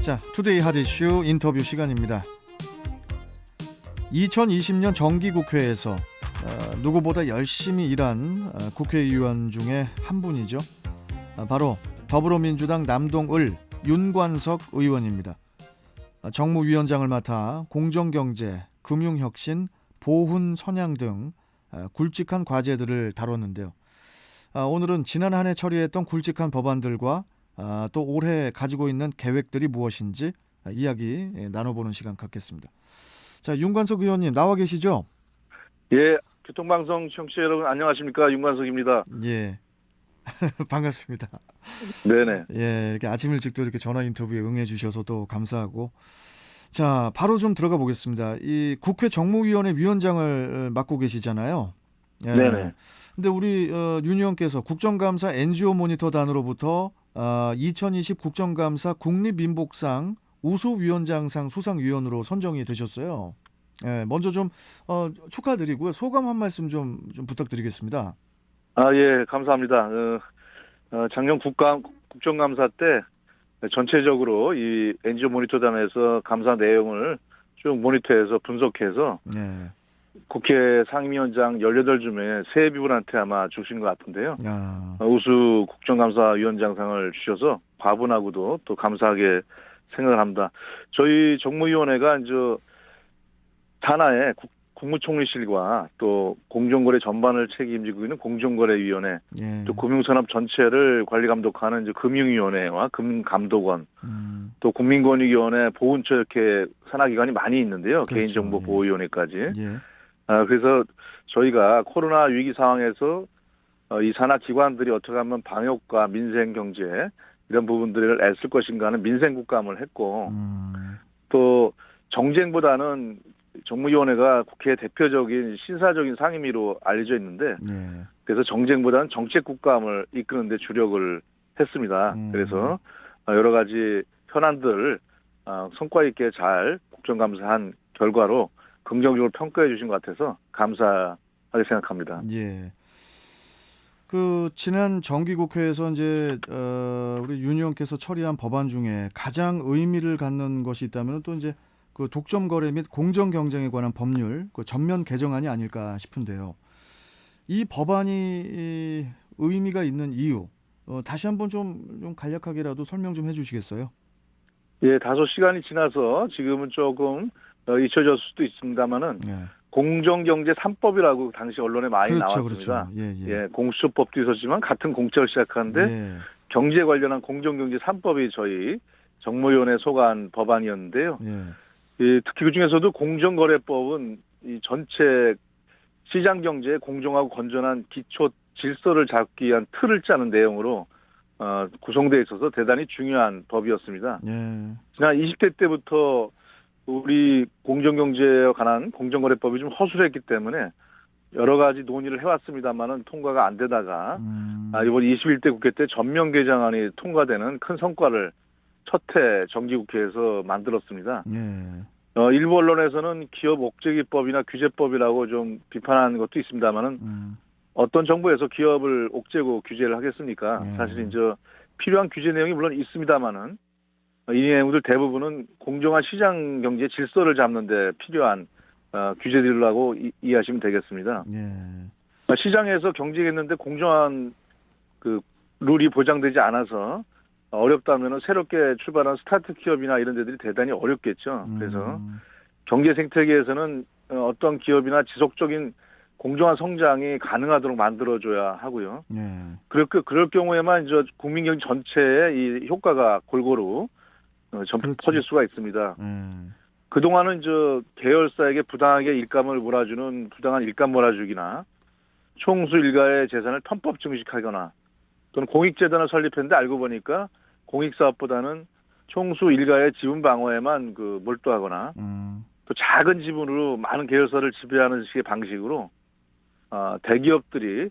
자, 투데이 핫 이슈 인터뷰 시간입니다. 2020년 정기국회에서 누구보다 열심히 일한 국회의원 중에 한 분이죠. 바로 더불어민주당 남동을 윤관석 의원입니다. 정무위원장을 맡아 공정경제, 금융혁신, 보훈, 선양 등 굵직한 과제들을 다뤘는데요. 오늘은 지난 한 해 처리했던 굵직한 법안들과 또 올해 가지고 있는 계획들이 무엇인지 이야기 나눠보는 시간 갖겠습니다. 자, 윤관석 의원님 나와 계시죠? 예, 교통방송 청취자 여러분 안녕하십니까? 윤관석입니다. 예, 반갑습니다. 네네. 예, 이렇게 아침 일찍도 이렇게 전화 인터뷰에 응해 주셔서 또 감사하고. 자, 바로 좀 들어가 보겠습니다. 이 국회 정무위원회 위원장을 맡고 계시잖아요. 예. 네네. 근데 우리 윤 의원께서 국정감사 NGO 모니터단으로부터 2020 국정감사 국립민복상 우수위원장상 수상위원으로 선정이 되셨어요. 예, 먼저 좀 축하드리고요. 소감 한 말씀 좀 부탁드리겠습니다. 예, 감사합니다. 작년 국정감사 때 전체적으로 이 NGO 모니터단에서 감사 내용을 쭉 모니터해서 분석해서 네. 국회 상임위원장 18 중에 3분한테 아마 주신 것 같은데요. 야. 우수 국정감사위원장상을 주셔서 과분하고도 또 감사하게 생각을 합니다. 저희 정무위원회가 이제 산하에 국무총리실과 또 공정거래 전반을 책임지고 있는 공정거래위원회, 예. 또 금융산업 전체를 관리 감독하는 이제 금융위원회와 금감독원, 또 국민권익위원회, 보훈처 이렇게 산하기관이 많이 있는데요. 그렇죠. 개인정보보호위원회까지. 예. 그래서 저희가 코로나 위기 상황에서 이 산하 기관들이 어떻게 하면 방역과 민생 경제 이런 부분들을 애쓸 것인가 하는 민생 국감을 했고, 또 정쟁보다는 정무위원회가 국회의 대표적인 신사적인 상임위로 알려져 있는데, 예. 그래서 정쟁보다는 정책 국감을 이끄는 데 주력을 했습니다. 그래서 여러 가지 현안들을 성과 있게 잘 국정감사한 결과로 긍정적으로 평가해 주신 것 같아서 감사하게 생각합니다. 예. 그 지난 정기국회에서 이제 우리 윤 의원께서 처리한 법안 중에 가장 의미를 갖는 것이 있다면 또 이제 그 독점 거래 및 공정 경쟁에 관한 법률 그 전면 개정안이 아닐까 싶은데요. 이 법안이 의미가 있는 이유 다시 한번 좀 간략하게라도 설명 좀 해주시겠어요? 예, 다소 시간이 지나서 지금은 조금 잊혀졌을 수도 있습니다만은 예. 공정경제 3법이라고 당시 언론에 많이 그렇죠, 나왔습니다. 그렇죠. 예. 공수처법도 있었지만 같은 공처를 시작하는데 예. 경제 관련한 공정경제 3법이 저희 정무위원회 소관 법안이었는데요. 예. 특히 그 중에서도 공정거래법은 이 전체 시장 경제의 공정하고 건전한 기초 질서를 잡기 위한 틀을 짜는 내용으로 구성되어 있어서 대단히 중요한 법이었습니다. 예. 지난 20대 때부터 우리 공정경제에 관한 공정거래법이 좀 허술했기 때문에 여러 가지 논의를 해왔습니다만은 통과가 안 되다가 이번 21대 국회 때 전면 개정안이 통과되는 큰 성과를 첫 해 정기국회에서 만들었습니다. 예. 일부 언론에서는 기업 옥죄기법이나 규제법이라고 좀 비판하는 것도 있습니다만은 어떤 정부에서 기업을 옥죄고 규제를 하겠습니까? 사실 이제 필요한 규제 내용이 물론 있습니다만은 이 내용들 대부분은 공정한 시장 경제 질서를 잡는 데 필요한 규제들이라고 이해하시면 되겠습니다. 예. 시장에서 경쟁했는데 공정한 그 룰이 보장되지 않아서 어렵다면 새롭게 출발한 스타트 기업이나 이런 데들이 대단히 어렵겠죠. 그래서 경제 생태계에서는 어떤 기업이나 지속적인 공정한 성장이 가능하도록 만들어줘야 하고요. 예. 그럴 경우에만 이제 국민 경제 전체의 이 효과가 골고루 그렇죠. 퍼질 수가 있습니다. 예. 그동안은 계열사에게 부당하게 일감을 몰아주는 부당한 일감 몰아주기나 총수 일가의 재산을 편법 증식하거나 또는 공익재단을 설립했는데 알고 보니까 공익사업보다는 총수 일가의 지분 방어에만 몰두하거나 또 작은 지분으로 많은 계열사를 지배하는 식의 방식으로 대기업들이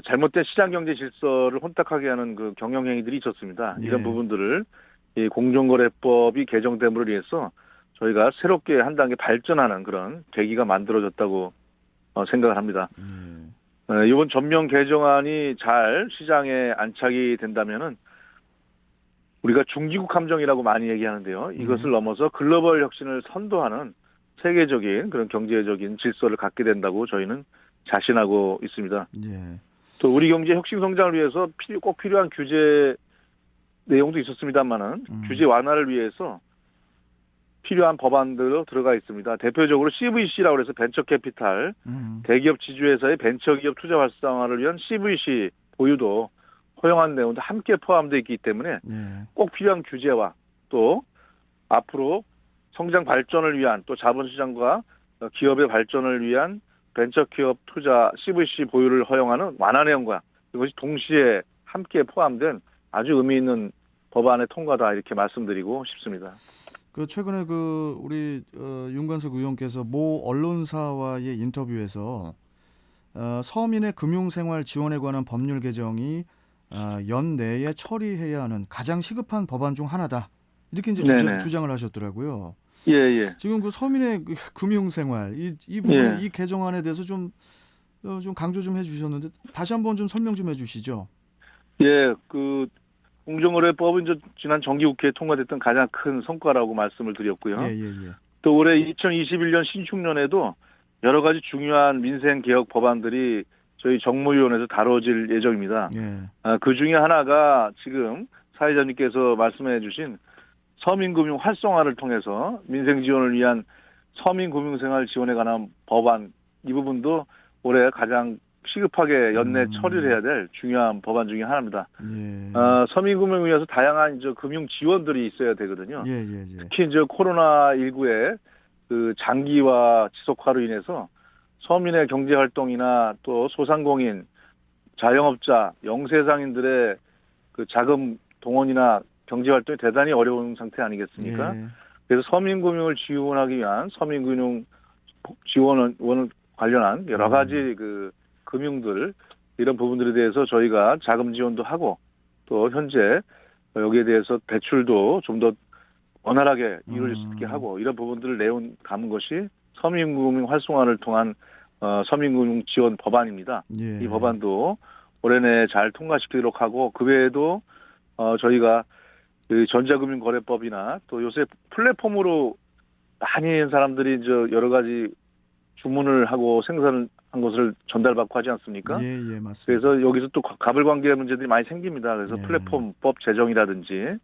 잘못된 시장 경제 질서를 혼탁하게 하는 그 경영행위들이 있었습니다. 예. 이런 부분들을 이 공정거래법이 개정됨으로 인해서 저희가 새롭게 한 단계 발전하는 그런 계기가 만들어졌다고 생각을 합니다. 이번 전면 개정안이 잘 시장에 안착이 된다면은 우리가 중기국 함정이라고 많이 얘기하는데요. 이것을 넘어서 글로벌 혁신을 선도하는 세계적인 그런 경제적인 질서를 갖게 된다고 저희는 자신하고 있습니다. 예. 또 우리 경제 혁신 성장을 위해서 꼭 필요한 규제 내용도 있었습니다만은 규제 완화를 위해서 필요한 법안들로 들어가 있습니다. 대표적으로 CVC라고 해서 벤처캐피탈, 대기업 지주회사의 벤처기업 투자 활성화를 위한 CVC 보유도 허용한 내용도 함께 포함되어 있기 때문에 예. 꼭 필요한 규제와 또 앞으로 성장 발전을 위한 또 자본시장과 기업의 발전을 위한 벤처기업 투자 CVC 보유를 허용하는 완화 내용과 이것이 동시에 함께 포함된 아주 의미 있는 법안의 통과다 이렇게 말씀드리고 싶습니다. 그 최근에 그 우리 윤관석 의원께서 모 언론사와의 인터뷰에서 서민의 금융생활 지원에 관한 법률 개정이 연내에 처리해야 하는 가장 시급한 법안 중 하나다. 이렇게 이제 주장을 하셨더라고요. 예, 예. 지금 그 서민의 그 금융생활 이 부분에 예. 이 개정안에 대해서 좀 강조 좀 해주셨는데 다시 한번 좀 설명 좀 해주시죠. 예, 그 공정거래법은 지난 정기국회에 통과됐던 가장 큰 성과라고 말씀을 드렸고요. 예, 예, 예. 또 올해 2021년 신축년에도 여러 가지 중요한 민생 개혁 법안들이 저희 정무위원회에서 다뤄질 예정입니다. 예. 그 중에 하나가 지금 사회자님께서 말씀해주신 서민금융 활성화를 통해서 민생 지원을 위한 서민금융생활 지원에 관한 법안 이 부분도 올해 가장 시급하게 연내 처리를 해야 될 중요한 법안 중에 하나입니다. 예. 서민금융을 위해서 다양한 금융 지원들이 있어야 되거든요. 예, 예, 예. 특히 코로나19의 그 장기화 지속화로 인해서 서민의 경제 활동이나 또 소상공인, 자영업자, 영세상인들의 그 자금 동원이나 경제 활동이 대단히 어려운 상태 아니겠습니까? 예. 그래서 서민금융을 지원하기 위한 서민금융 지원을 관련한 여러 가지 그 금융들 이런 부분들에 대해서 저희가 자금 지원도 하고 또 현재 여기에 대해서 대출도 좀 더 원활하게 이루어질 수 있게 하고 이런 부분들을 내온 감은 것이 서민금융 활성화를 통한 서민금융 지원 법안입니다. 예. 이 법안도 올해 내에 잘 통과시키도록 하고 그 외에도 저희가 그 전자금융거래법이나 또 요새 플랫폼으로 많이 사람들이 여러 가지 주문을 하고 생산한 것을 전달받고 하지 않습니까? 예, 예, 맞습니다. 그래서 여기서 또 가불관계 문제들이 많이 생깁니다. 그래서 예. 플랫폼법 제정이라든지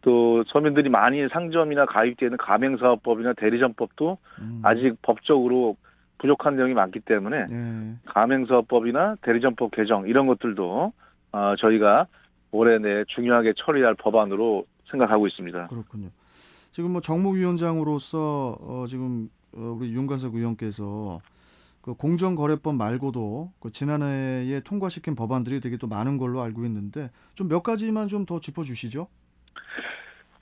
또 서민들이 많이 상점이나 가입되는 가맹사업법이나 대리점법도 아직 법적으로 부족한 내용이 많기 때문에 예. 가맹사업법이나 대리점법 개정 이런 것들도 저희가 올해 내에 중요하게 처리할 법안으로 생각하고 있습니다. 그렇군요. 지금 뭐 정무위원장으로서 지금 우리 윤관석 의원께서 그 공정거래법 말고도 그 지난해에 통과시킨 법안들이 되게 또 많은 걸로 알고 있는데 좀 몇 가지만 좀 더 짚어주시죠.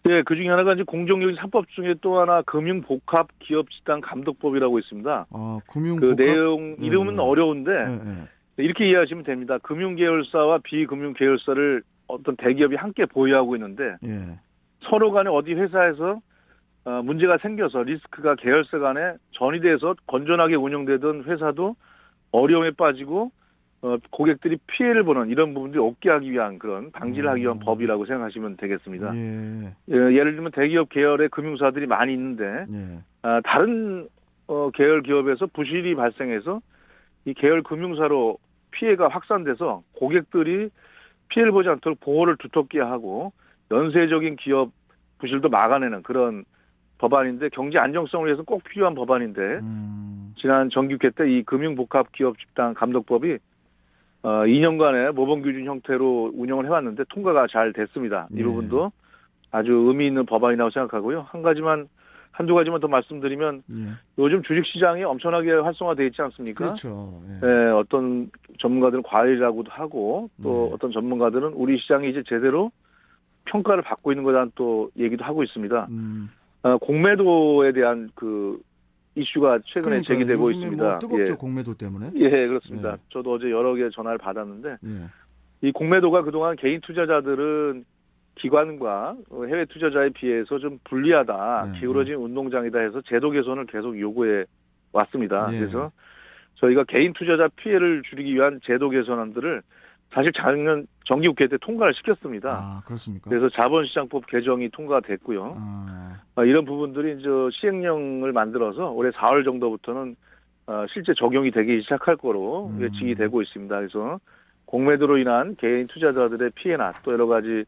네, 그 중에 하나가 이제 공정거래 3법 중에 또 하나 금융복합기업집단감독법이라고 있습니다. 금융복합. 그 내용 이름은 어려운데 예. 이렇게 이해하시면 됩니다. 금융계열사와 비금융계열사를 어떤 대기업이 함께 보유하고 있는데 예. 서로 간에 어디 회사에서 문제가 생겨서 리스크가 계열사 간에 전이돼서 건전하게 운영되던 회사도 어려움에 빠지고 고객들이 피해를 보는 이런 부분들이 없게 하기 위한 그런 방지를 하기 위한 법이라고 생각하시면 되겠습니다. 예. 예를 들면 대기업 계열의 금융사들이 많이 있는데 예. 다른 계열 기업에서 부실이 발생해서 이 계열 금융사로 피해가 확산돼서 고객들이 피해를 보지 않도록 보호를 두텁게 하고 연쇄적인 기업 부실도 막아내는 그런 법안인데 경제 안정성을 위해서 꼭 필요한 법안인데 지난 정기국회 때 이 금융복합기업집단감독법이 2년간의 모범기준 형태로 운영을 해왔는데 통과가 잘 됐습니다. 이 부분도 아주 의미 있는 법안이라고 생각하고요. 한두 가지만 더 말씀드리면 요즘 주식시장이 엄청나게 활성화되어 있지 않습니까? 그렇죠. 네, 어떤 전문가들은 과열이라고도 하고 또 어떤 전문가들은 우리 시장이 이제 제대로 평가를 받고 있는 거라는 또 얘기도 하고 있습니다. 공매도에 대한 그 이슈가 최근에 제기되고 있습니다. 뭐 뜨겁죠, 공매도 때문에. 예, 그렇습니다. 저도 어제 여러 개 전화를 받았는데 이 공매도가 그동안 개인 투자자들은 기관과 해외 투자자에 비해서 좀 불리하다, 기울어진 운동장이다 해서 제도 개선을 계속 요구해 왔습니다. 그래서 저희가 개인 투자자 피해를 줄이기 위한 제도 개선안들을 사실 작년 정기국회 때 통과를 시켰습니다. 아, 그렇습니까? 그래서 자본시장법 개정이 통과됐고요. 아, 이런 부분들이 이제 시행령을 만들어서 올해 4월 정도부터는 실제 적용이 되기 시작할 거로 예측이 되고 있습니다. 그래서 공매도로 인한 개인 투자자들의 피해나 또 여러 가지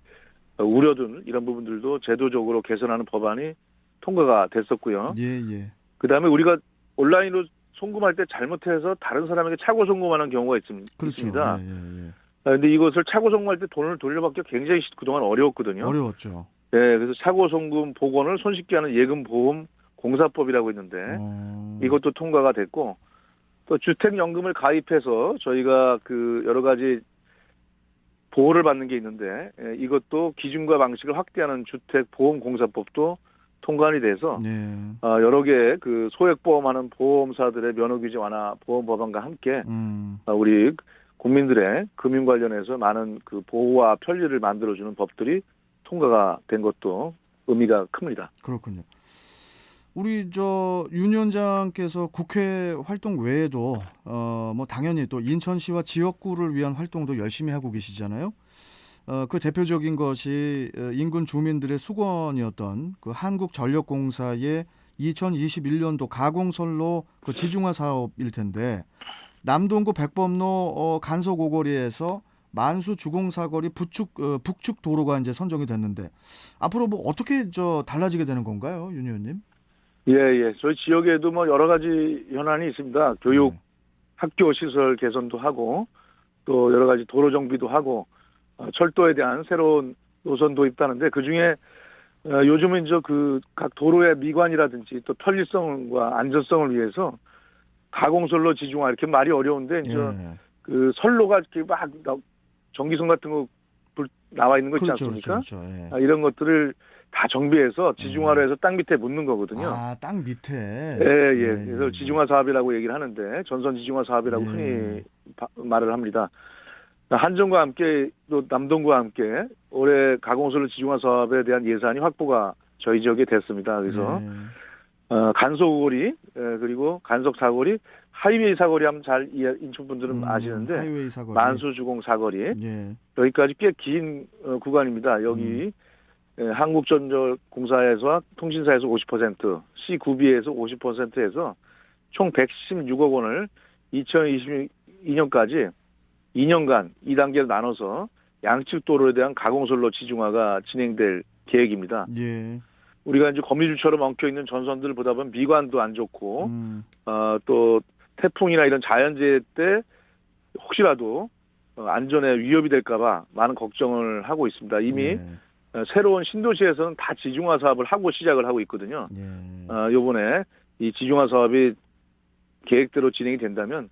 우려든 이런 부분들도 제도적으로 개선하는 법안이 통과가 됐었고요. 예, 예. 그다음에 우리가 온라인으로 송금할 때 잘못해서 다른 사람에게 차고 송금하는 경우가 그렇죠. 있습니다. 예, 예, 예. 근데 이것을 차고 송금할 때 돈을 돌려받기가 굉장히 그동안 어려웠거든요. 어려웠죠. 네, 그래서 차고 송금 복원을 손쉽게 하는 예금보험 공사법이라고 있는데 이것도 통과가 됐고 또 주택연금을 가입해서 저희가 그 여러 가지 보호를 받는 게 있는데 이것도 기준과 방식을 확대하는 주택보험공사법도 통관이 돼서 네. 여러 개의 그 소액보험하는 보험사들의 면허규제 완화 보험 법안과 함께 우리 국민들의 금융 관련해서 많은 그 보호와 편리를 만들어주는 법들이 통과가 된 것도 의미가 큽니다. 그렇군요. 우리 윤 위원장께서 국회 활동 외에도 뭐 당연히 또 인천시와 지역구를 위한 활동도 열심히 하고 계시잖아요. 그 대표적인 것이 인근 주민들의 수건이었던 그 한국전력공사의 2021년도 가공선로 그 지중화 사업일 텐데 남동구 백범로 간석 오거리에서 만수 주공사거리 북측 도로가 이제 선정이 됐는데 앞으로 뭐 어떻게 달라지게 되는 건가요, 윤 의원님? 예, 예. 저희 지역에도 뭐 여러 가지 현안이 있습니다. 교육, 네. 학교 시설 개선도 하고 또 여러 가지 도로 정비도 하고 철도에 대한 새로운 노선 도입도 하는데 그중에 요즘은 이제 그 각 도로의 미관이라든지 또 편리성과 안전성을 위해서 가공선로 지중화 이렇게 말이 어려운데 이제 예. 그 선로가 이렇게 막 전기선 같은 거 나와 있는 거 있지 그렇죠, 않습니까? 그렇죠, 그렇죠. 예. 이런 것들을 다 정비해서 지중화로 해서 땅 밑에 묻는 거거든요. 아, 땅 밑에. 예, 예. 그래서 예. 지중화 사업이라고 얘기를 하는데 전선 지중화 사업이라고 예. 흔히 말을 합니다. 한전과 함께 또 남동구와 함께 올해 가공선로 지중화 사업에 대한 예산이 확보가 저희 지역에 됐습니다. 그래서 간소고리 그리고 간석 사거리, 하이웨이 사거리 하면 잘 인천 분들은 아시는데 하이웨이 사거리. 만수주공 사거리 예. 여기까지 꽤 긴 구간입니다. 여기 한국전력공사에서 통신사에서 50%, C구비에서 50%에서 총 116억 원을 2022년까지 2년간 2단계로 나눠서 양측 도로에 대한 가공선로 지중화가 진행될 계획입니다. 예. 우리가 이제 거미줄처럼 엉켜 있는 전선들을 보다 보면 미관도 안 좋고 또 태풍이나 이런 자연재해 때 혹시라도 안전에 위협이 될까봐 많은 걱정을 하고 있습니다. 이미 예. 새로운 신도시에서는 다 지중화 사업을 하고 시작을 하고 있거든요. 예. 요번에 이 지중화 사업이 계획대로 진행이 된다면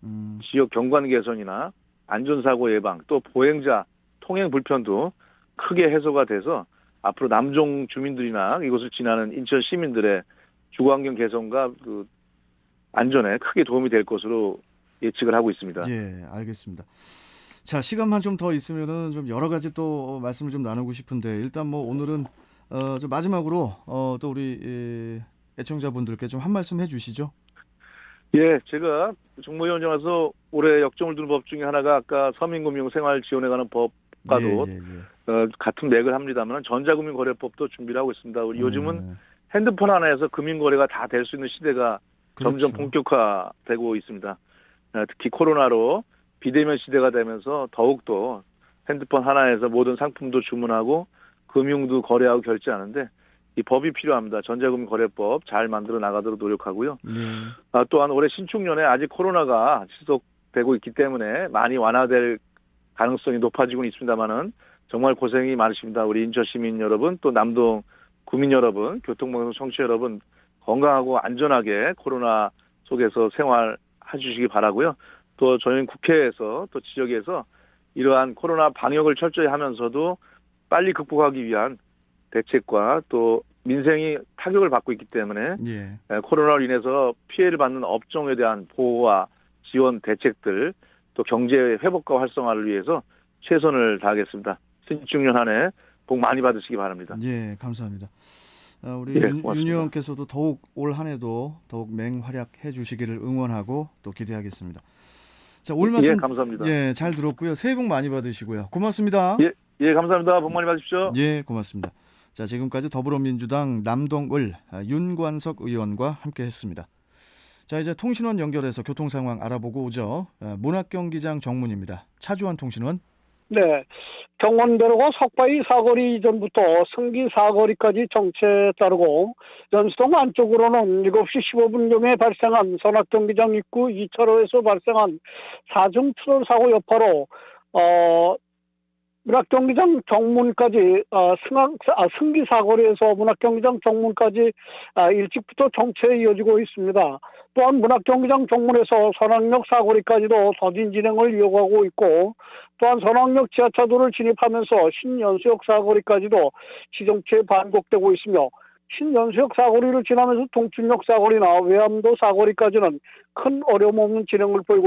지역 경관 개선이나 안전사고 예방 또 보행자 통행 불편도 크게 해소가 돼서 앞으로 남종 주민들이나 이곳을 지나는 인천 시민들의 주거환경 개선과 그 안전에 크게 도움이 될 것으로 예측을 하고 있습니다. 예, 알겠습니다. 자, 시간만 좀 더 있으면은 좀 여러 가지 또 말씀을 좀 나누고 싶은데 일단 뭐 오늘은 좀 마지막으로 또 우리 애청자분들께 좀 한 말씀 해주시죠. 예, 제가 정무위원장 와서 올해 역점을 두는 법 중에 하나가 아까 서민금융 생활 지원에 관한 법과도 같은 맥을 합니다만 전자금융거래법도 준비를 하고 있습니다. 우리 요즘은 핸드폰 하나에서 금융거래가 다 될 수 있는 시대가 그렇죠. 점점 본격화되고 있습니다. 특히 코로나로 비대면 시대가 되면서 더욱더 핸드폰 하나에서 모든 상품도 주문하고 금융도 거래하고 결제하는데 이 법이 필요합니다. 전자금융거래법 잘 만들어 나가도록 노력하고요. 또한 올해 신축년에 아직 코로나가 지속되고 있기 때문에 많이 완화될 가능성이 높아지고 있습니다만은 정말 고생이 많으십니다. 우리 인천 시민 여러분, 또 남동 구민 여러분, 교통방송 청취자 여러분 건강하고 안전하게 코로나 속에서 생활해 주시기 바라고요. 또 저희는 국회에서 또 지역에서 이러한 코로나 방역을 철저히 하면서도 빨리 극복하기 위한 대책과 또 민생이 타격을 받고 있기 때문에 코로나로 인해서 피해를 받는 업종에 대한 보호와 지원 대책들 또 경제 회복과 활성화를 위해서 최선을 다하겠습니다. 신축년 한 해 복 많이 받으시기 바랍니다. 예, 감사합니다. 우리 윤 고맙습니다. 의원께서도 더욱 올 한 해도 더욱 맹활약해 주시기를 응원하고 또 기대하겠습니다. 자, 오늘 말씀 감사합니다. 예, 잘 들었고요. 새해 복 많이 받으시고요. 고맙습니다. 감사합니다. 복 많이 받으십시오. 예, 고맙습니다. 자, 지금까지 더불어민주당 남동을 윤관석 의원과 함께했습니다. 자, 이제 통신원 연결해서 교통 상황 알아보고 오죠. 문학경기장 정문입니다. 차주환 통신원. 네, 경원대로가 석바위 사거리 이전부터 승기 사거리까지 정체에 따르고 연수동 안쪽으로는 7시 15분경에 발생한 선악경기장 입구 2차로에서 발생한 4중 추돌 사고 여파로 문학경기장 정문까지 승기 사거리에서 문학경기장 정문까지 일찍부터 정체에 이어지고 있습니다. 또한 문학경기장 정문에서 선악역 사거리까지도 더딘 진행을 이어가고 있고, 또한 선악역 지하차도를 진입하면서 신연수역 사거리까지도 지정체 반복되고 있으며, 신연수역 사거리를 지나면서 동춘역 사거리나 외암도 사거리까지는 큰 어려움 없는 진행을 보이고 있습니다.